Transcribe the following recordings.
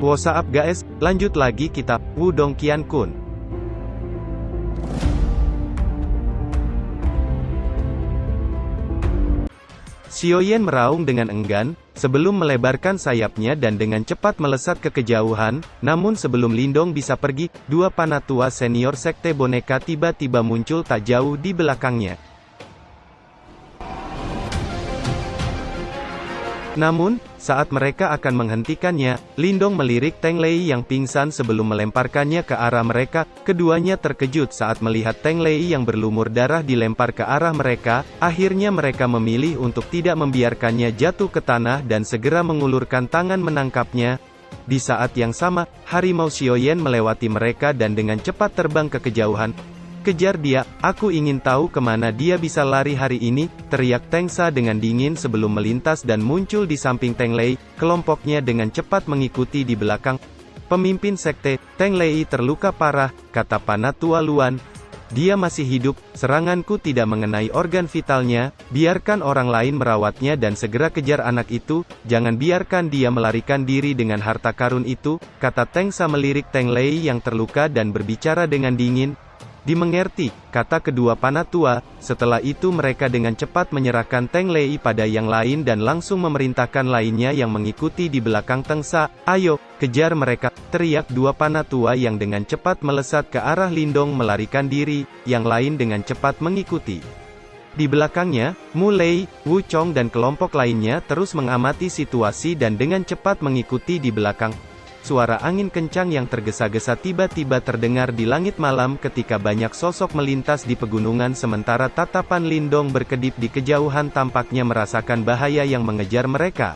What's up guys, lanjut lagi kita, Wudong Qiankun. Xiaoyan meraung dengan enggan, sebelum melebarkan sayapnya dan dengan cepat melesat ke kejauhan, namun sebelum Lindong bisa pergi, dua panatua senior sekte boneka tiba-tiba muncul tak jauh di belakangnya. Namun, saat mereka akan menghentikannya, Lindong melirik Teng Lei yang pingsan sebelum melemparkannya ke arah mereka. Keduanya terkejut saat melihat Teng Lei yang berlumur darah dilempar ke arah mereka. Akhirnya mereka memilih untuk tidak membiarkannya jatuh ke tanah dan segera mengulurkan tangan menangkapnya. Di saat yang sama, harimau Xiaoyan melewati mereka dan dengan cepat terbang ke kejauhan. "Kejar dia, aku ingin tahu kemana dia bisa lari hari ini," teriak Teng Sa dengan dingin sebelum melintas dan muncul di samping Teng Lei. Kelompoknya dengan cepat mengikuti di belakang. "Pemimpin sekte, Teng Lei terluka parah," kata Panatua Luan. "Dia masih hidup, seranganku tidak mengenai organ vitalnya, biarkan orang lain merawatnya dan segera kejar anak itu, jangan biarkan dia melarikan diri dengan harta karun itu," kata Teng Sa melirik Teng Lei yang terluka dan berbicara dengan dingin. "Dimengerti," kata kedua panatua. Setelah itu mereka dengan cepat menyerahkan Teng Lei pada yang lain dan langsung memerintahkan lainnya yang mengikuti di belakang Teng Sa. "Ayo, kejar mereka," teriak dua panatua yang dengan cepat melesat ke arah Lindong melarikan diri, yang lain dengan cepat mengikuti. Di belakangnya, Mu Lei, Wu Chong dan kelompok lainnya terus mengamati situasi dan dengan cepat mengikuti di belakang. Suara angin kencang yang tergesa-gesa tiba-tiba terdengar di langit malam ketika banyak sosok melintas di pegunungan sementara tatapan Lindong berkedip di kejauhan tampaknya merasakan bahaya yang mengejar mereka.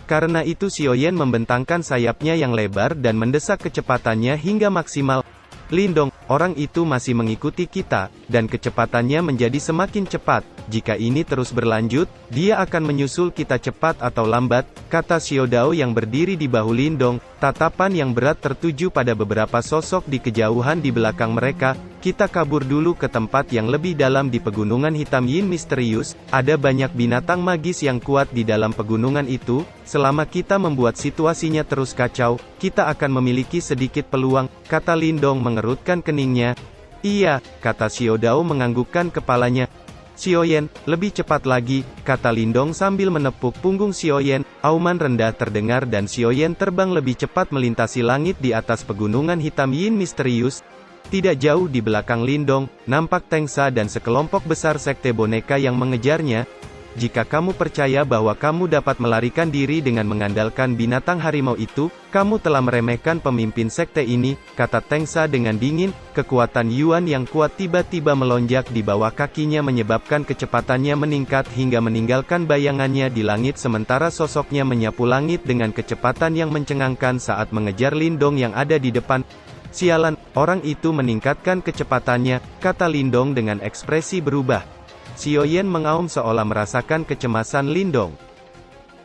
Karena itu Xiaoyan membentangkan sayapnya yang lebar dan mendesak kecepatannya hingga maksimal. "Lindong, orang itu masih mengikuti kita, dan kecepatannya menjadi semakin cepat. Jika ini terus berlanjut, dia akan menyusul kita cepat atau lambat," kata Xiao Dao yang berdiri di bahu Lindong. Tatapan yang berat tertuju pada beberapa sosok di kejauhan di belakang mereka. "Kita kabur dulu ke tempat yang lebih dalam di pegunungan hitam Yin misterius, ada banyak binatang magis yang kuat di dalam pegunungan itu. Selama kita membuat situasinya terus kacau, kita akan memiliki sedikit peluang," kata Lindong mengerutkan keningnya. "Iya," kata Xiao Dao menganggukkan kepalanya. "Xiaoyan, lebih cepat lagi," kata Lindong sambil menepuk punggung Xiaoyan. Auman rendah terdengar dan Xiaoyan terbang lebih cepat melintasi langit di atas pegunungan hitam Yin misterius. Tidak jauh di belakang Lindong, nampak Teng Sa dan sekelompok besar sekte boneka yang mengejarnya. "Jika kamu percaya bahwa kamu dapat melarikan diri dengan mengandalkan binatang harimau itu, kamu telah meremehkan pemimpin sekte ini," kata Teng Sa dengan dingin. Kekuatan Yuan yang kuat tiba-tiba melonjak di bawah kakinya menyebabkan kecepatannya meningkat hingga meninggalkan bayangannya di langit sementara sosoknya menyapu langit dengan kecepatan yang mencengangkan saat mengejar Lindong yang ada di depan. "Sialan, orang itu meningkatkan kecepatannya," kata Lindong dengan ekspresi berubah. Xiaoyan mengaum seolah merasakan kecemasan Lindong.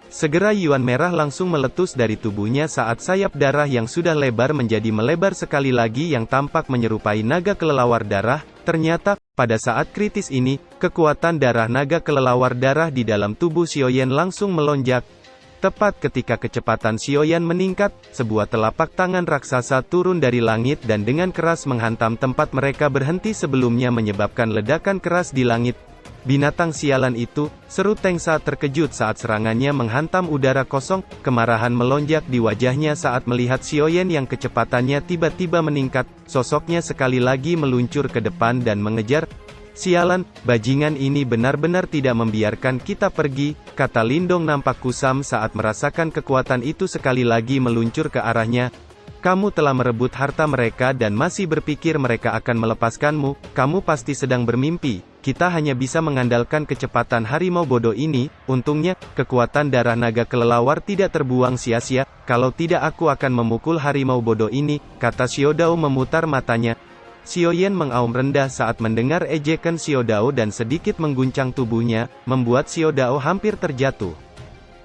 Segera Yuan merah langsung meletus dari tubuhnya saat sayap darah yang sudah lebar menjadi melebar sekali lagi yang tampak menyerupai naga kelelawar darah. Ternyata, pada saat kritis ini, kekuatan darah naga kelelawar darah di dalam tubuh Xiaoyan langsung melonjak. Tepat ketika kecepatan Xiaoyan meningkat, sebuah telapak tangan raksasa turun dari langit dan dengan keras menghantam tempat mereka berhenti sebelumnya menyebabkan ledakan keras di langit. "Binatang sialan itu," seru Teng Sa terkejut saat serangannya menghantam udara kosong. Kemarahan melonjak di wajahnya saat melihat Xiaoyan yang kecepatannya tiba-tiba meningkat. Sosoknya sekali lagi meluncur ke depan dan mengejar. "Sialan, bajingan ini benar-benar tidak membiarkan kita pergi," kata Lindong nampak kusam saat merasakan kekuatan itu sekali lagi meluncur ke arahnya. "Kamu telah merebut harta mereka dan masih berpikir mereka akan melepaskanmu, kamu pasti sedang bermimpi. Kita hanya bisa mengandalkan kecepatan harimau bodoh ini, untungnya, kekuatan darah naga kelelawar tidak terbuang sia-sia, kalau tidak aku akan memukul harimau bodoh ini," kata Xiao Dao memutar matanya. Xiaoyan mengaum rendah saat mendengar ejekan Xiao Dao dan sedikit mengguncang tubuhnya, membuat Xiao Dao hampir terjatuh.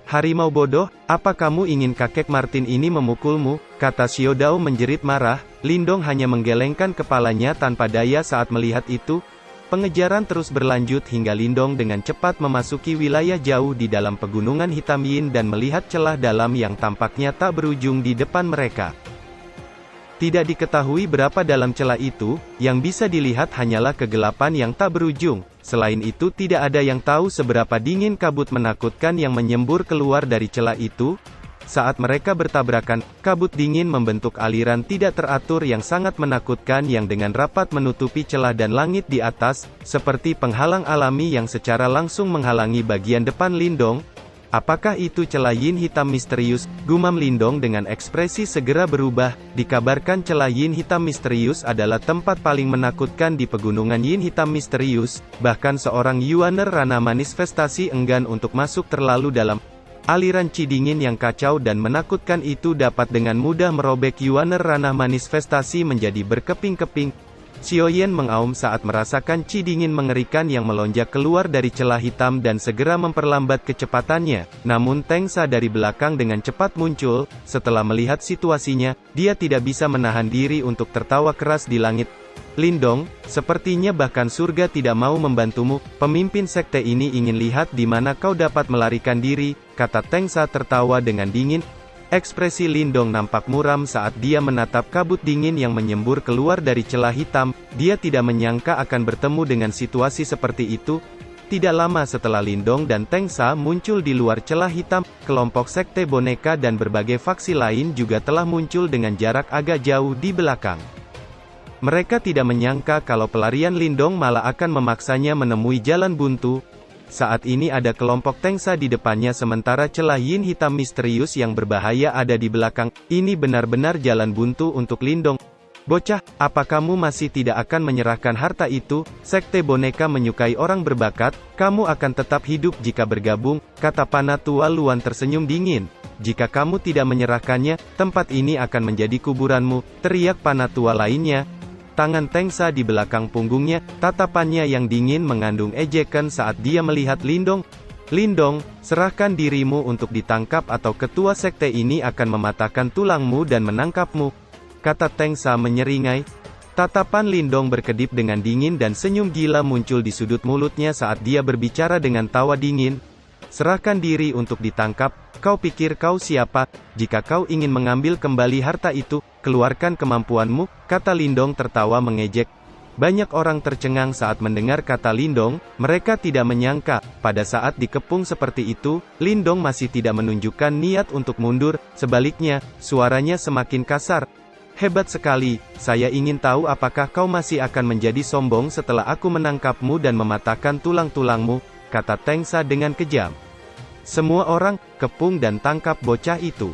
"Harimau bodoh, apa kamu ingin kakek Martin ini memukulmu?" kata Xiao Dao menjerit marah. Lindong hanya menggelengkan kepalanya tanpa daya saat melihat itu. Pengejaran terus berlanjut hingga Lindong dengan cepat memasuki wilayah jauh di dalam pegunungan hitam Yin dan melihat celah dalam yang tampaknya tak berujung di depan mereka. Tidak diketahui berapa dalam celah itu, yang bisa dilihat hanyalah kegelapan yang tak berujung. Selain itu tidak ada yang tahu seberapa dingin kabut menakutkan yang menyembur keluar dari celah itu. Saat mereka bertabrakan, kabut dingin membentuk aliran tidak teratur yang sangat menakutkan yang dengan rapat menutupi celah dan langit di atas, seperti penghalang alami yang secara langsung menghalangi bagian depan Lindong. Apakah itu celah Yin hitam misterius? Gumam Lindong dengan ekspresi segera berubah. Dikabarkan celah Yin hitam misterius adalah tempat paling menakutkan di pegunungan Yin hitam misterius. Bahkan seorang Yuaner Rana manifestasi enggan untuk masuk terlalu dalam. Aliran Qi dingin yang kacau dan menakutkan itu dapat dengan mudah merobek Yuaner Rana manifestasi menjadi berkeping-keping. Xiaoyan mengaum saat merasakan Qi dingin mengerikan yang melonjak keluar dari celah hitam dan segera memperlambat kecepatannya. Namun Teng Sa dari belakang dengan cepat muncul. Setelah melihat situasinya, dia tidak bisa menahan diri untuk tertawa keras di langit. Lindong, sepertinya bahkan surga tidak mau membantumu. Pemimpin sekte ini ingin lihat di mana kau dapat melarikan diri, kata Teng Sa tertawa dengan dingin. Ekspresi Lindong nampak muram saat dia menatap kabut dingin yang menyembur keluar dari celah hitam. Dia tidak menyangka akan bertemu dengan situasi seperti itu. Tidak lama setelah Lindong dan Teng Sa muncul di luar celah hitam, kelompok sekte boneka dan berbagai faksi lain juga telah muncul dengan jarak agak jauh di belakang. Mereka tidak menyangka kalau pelarian Lindong malah akan memaksanya menemui jalan buntu. Saat ini ada kelompok Teng Sa di depannya sementara celah Yin hitam misterius yang berbahaya ada di belakang. Ini benar-benar jalan buntu untuk Lindong. Bocah, apa kamu masih tidak akan menyerahkan harta itu? Sekte boneka menyukai orang berbakat, kamu akan tetap hidup jika bergabung, kata Panatua Luan tersenyum dingin. Jika kamu tidak menyerahkannya, tempat ini akan menjadi kuburanmu, teriak Panatua lainnya. Tangan Teng Sa di belakang punggungnya, tatapannya yang dingin mengandung ejekan saat dia melihat Lindong. Lindong, serahkan dirimu untuk ditangkap atau ketua sekte ini akan mematahkan tulangmu dan menangkapmu, kata Teng Sa menyeringai. Tatapan Lindong berkedip dengan dingin dan senyum gila muncul di sudut mulutnya saat dia berbicara dengan tawa dingin. Serahkan diri untuk ditangkap, kau pikir kau siapa? Jika kau ingin mengambil kembali harta itu, keluarkan kemampuanmu, kata Lindong tertawa mengejek. Banyak orang tercengang saat mendengar kata Lindong, mereka tidak menyangka, pada saat dikepung seperti itu, Lindong masih tidak menunjukkan niat untuk mundur, sebaliknya, suaranya semakin kasar. Hebat sekali, saya ingin tahu apakah kau masih akan menjadi sombong setelah aku menangkapmu dan mematahkan tulang-tulangmu, kata Teng Sa dengan kejam. Semua orang, kepung dan tangkap bocah itu.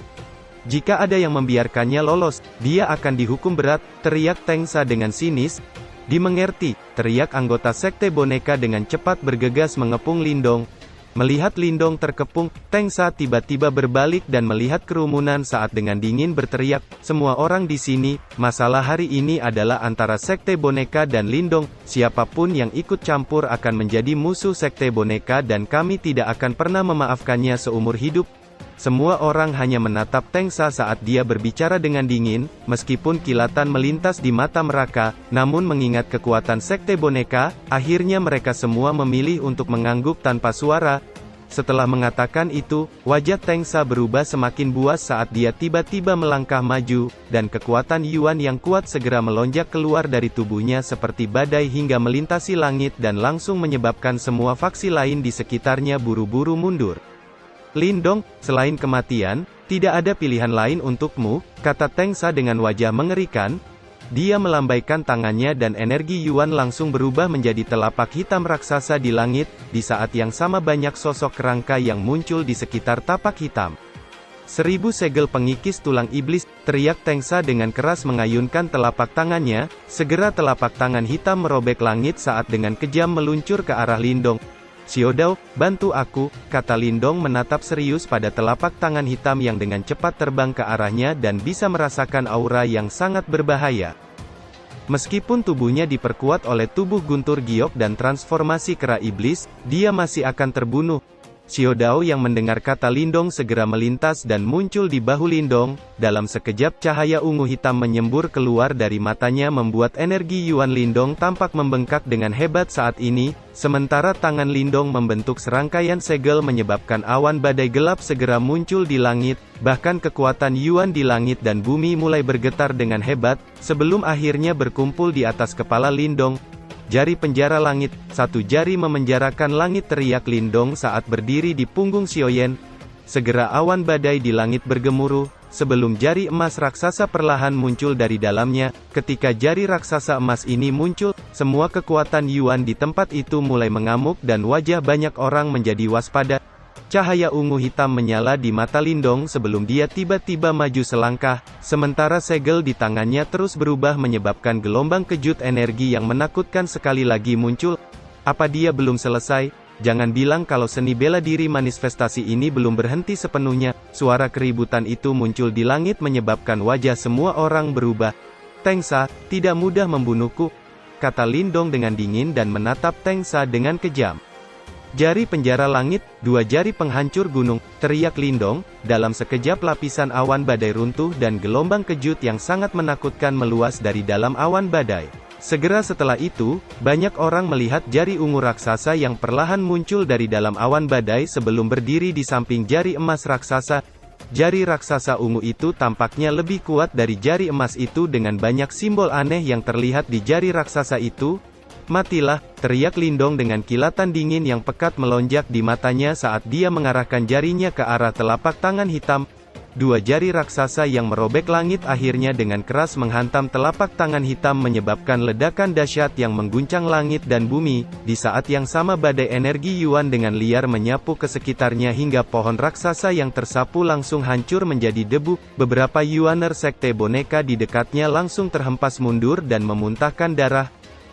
Jika ada yang membiarkannya lolos, dia akan dihukum berat, teriak Teng Sa dengan sinis. Dimengerti, teriak anggota sekte boneka dengan cepat bergegas mengepung Lindong. Melihat Lindong terkepung, Teng Sa tiba-tiba berbalik dan melihat kerumunan saat dengan dingin berteriak, semua orang di sini, masalah hari ini adalah antara sekte boneka dan Lindong, siapapun yang ikut campur akan menjadi musuh sekte boneka dan kami tidak akan pernah memaafkannya seumur hidup. Semua orang hanya menatap Teng Sa saat dia berbicara dengan dingin, meskipun kilatan melintas di mata mereka, namun mengingat kekuatan sekte boneka, akhirnya mereka semua memilih untuk mengangguk tanpa suara. Setelah mengatakan itu, wajah Teng Sa berubah semakin buas saat dia tiba-tiba melangkah maju, dan kekuatan Yuan yang kuat segera melonjak keluar dari tubuhnya seperti badai hingga melintasi langit dan langsung menyebabkan semua faksi lain di sekitarnya buru-buru mundur. Lindong, selain kematian, tidak ada pilihan lain untukmu, kata Teng Sa dengan wajah mengerikan. Dia melambaikan tangannya dan energi Yuan langsung berubah menjadi telapak hitam raksasa di langit, di saat yang sama banyak sosok kerangka yang muncul di sekitar tapak hitam. 1000 segel pengikis tulang iblis, teriak Teng Sa dengan keras mengayunkan telapak tangannya, segera telapak tangan hitam merobek langit saat dengan kejam meluncur ke arah Lindong. Xiaodao, bantu aku, kata Lindong menatap serius pada telapak tangan hitam yang dengan cepat terbang ke arahnya dan bisa merasakan aura yang sangat berbahaya. Meskipun tubuhnya diperkuat oleh tubuh guntur giok dan transformasi kera iblis, dia masih akan terbunuh. Xiao yang mendengar kata Lindong segera melintas dan muncul di bahu Lindong. Dalam sekejap cahaya ungu hitam menyembur keluar dari matanya membuat energi Yuan Lindong tampak membengkak dengan hebat saat ini, sementara tangan Lindong membentuk serangkaian segel menyebabkan awan badai gelap segera muncul di langit, bahkan kekuatan Yuan di langit dan bumi mulai bergetar dengan hebat, sebelum akhirnya berkumpul di atas kepala Lindong. Jari penjara langit, satu jari memenjarakan langit, teriak Lindong saat berdiri di punggung Xiaoyan. Segera awan badai di langit bergemuruh, sebelum jari emas raksasa perlahan muncul dari dalamnya. Ketika jari raksasa emas ini muncul, semua kekuatan Yuan di tempat itu mulai mengamuk dan wajah banyak orang menjadi waspada. Cahaya ungu hitam menyala di mata Lindong sebelum dia tiba-tiba maju selangkah, sementara segel di tangannya terus berubah menyebabkan gelombang kejut energi yang menakutkan sekali lagi muncul. Apa dia belum selesai? Jangan bilang kalau seni bela diri manifestasi ini belum berhenti sepenuhnya. Suara keributan itu muncul di langit menyebabkan wajah semua orang berubah. "Tengsa, tidak mudah membunuhku," kata Lindong dengan dingin dan menatap Tengsa dengan kejam. "Jari penjara langit, dua jari penghancur gunung," teriak Lindong. Dalam sekejap lapisan awan badai runtuh dan gelombang kejut yang sangat menakutkan meluas dari dalam awan badai. Segera setelah itu, banyak orang melihat jari ungu raksasa yang perlahan muncul dari dalam awan badai sebelum berdiri di samping jari emas raksasa. Jari raksasa ungu itu tampaknya lebih kuat dari jari emas itu dengan banyak simbol aneh yang terlihat di jari raksasa itu. "Matilah," teriak Lindong dengan kilatan dingin yang pekat melonjak di matanya saat dia mengarahkan jarinya ke arah telapak tangan hitam. Dua jari raksasa yang merobek langit akhirnya dengan keras menghantam telapak tangan hitam menyebabkan ledakan dahsyat yang mengguncang langit dan bumi. Di saat yang sama badai energi Yuan dengan liar menyapu ke sekitarnya hingga pohon raksasa yang tersapu langsung hancur menjadi debu. Beberapa Yuaner sekte boneka di dekatnya langsung terhempas mundur dan memuntahkan darah.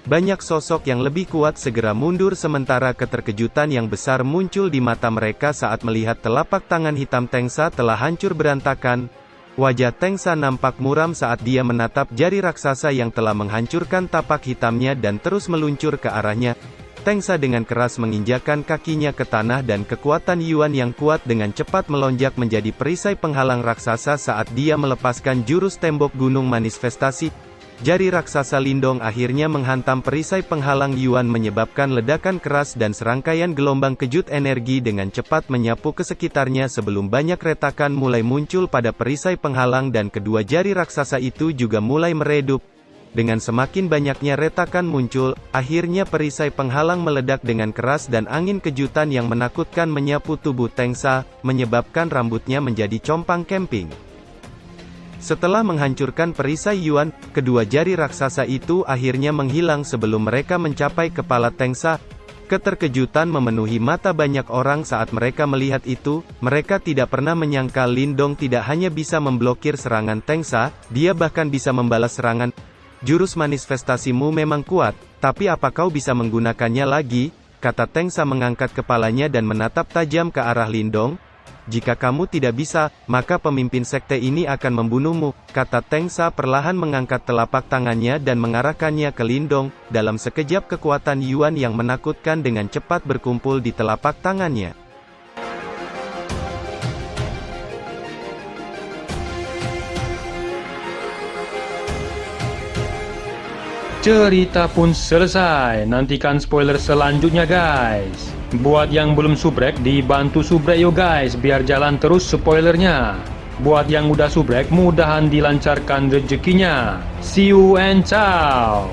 Banyak sosok yang lebih kuat segera mundur sementara keterkejutan yang besar muncul di mata mereka saat melihat telapak tangan hitam Tengsa telah hancur berantakan. Wajah Tengsa nampak muram saat dia menatap jari raksasa yang telah menghancurkan tapak hitamnya dan terus meluncur ke arahnya. Tengsa dengan keras menginjakkan kakinya ke tanah dan kekuatan Yuan yang kuat dengan cepat melonjak menjadi perisai penghalang raksasa saat dia melepaskan jurus tembok gunung manifestasi. Jari raksasa Lindong akhirnya menghantam perisai penghalang Yuan menyebabkan ledakan keras dan serangkaian gelombang kejut energi dengan cepat menyapu ke sekitarnya sebelum banyak retakan mulai muncul pada perisai penghalang dan kedua jari raksasa itu juga mulai meredup. Dengan semakin banyaknya retakan muncul, akhirnya perisai penghalang meledak dengan keras dan angin kejutan yang menakutkan menyapu tubuh Tengsa, menyebabkan rambutnya menjadi compang camping. Setelah menghancurkan perisai Yuan, kedua jari raksasa itu akhirnya menghilang sebelum mereka mencapai kepala Tengsa. Keterkejutan memenuhi mata banyak orang saat mereka melihat itu. Mereka tidak pernah menyangka Lindong tidak hanya bisa memblokir serangan Tengsa, dia bahkan bisa membalas serangan. "Jurus manifestasimu memang kuat, tapi apa kau bisa menggunakannya lagi?" kata Tengsa mengangkat kepalanya dan menatap tajam ke arah Lindong. "Jika kamu tidak bisa, maka pemimpin sekte ini akan membunuhmu," kata Tengsa perlahan mengangkat telapak tangannya dan mengarahkannya ke Lindong. Dalam sekejap kekuatan Yuan yang menakutkan dengan cepat berkumpul di telapak tangannya. Cerita pun selesai, nantikan spoiler selanjutnya guys. Buat yang belum subrek, dibantu subrek yo guys, biar jalan terus spoilernya. Buat yang udah subrek, mudahan dilancarkan rezekinya. See you and ciao.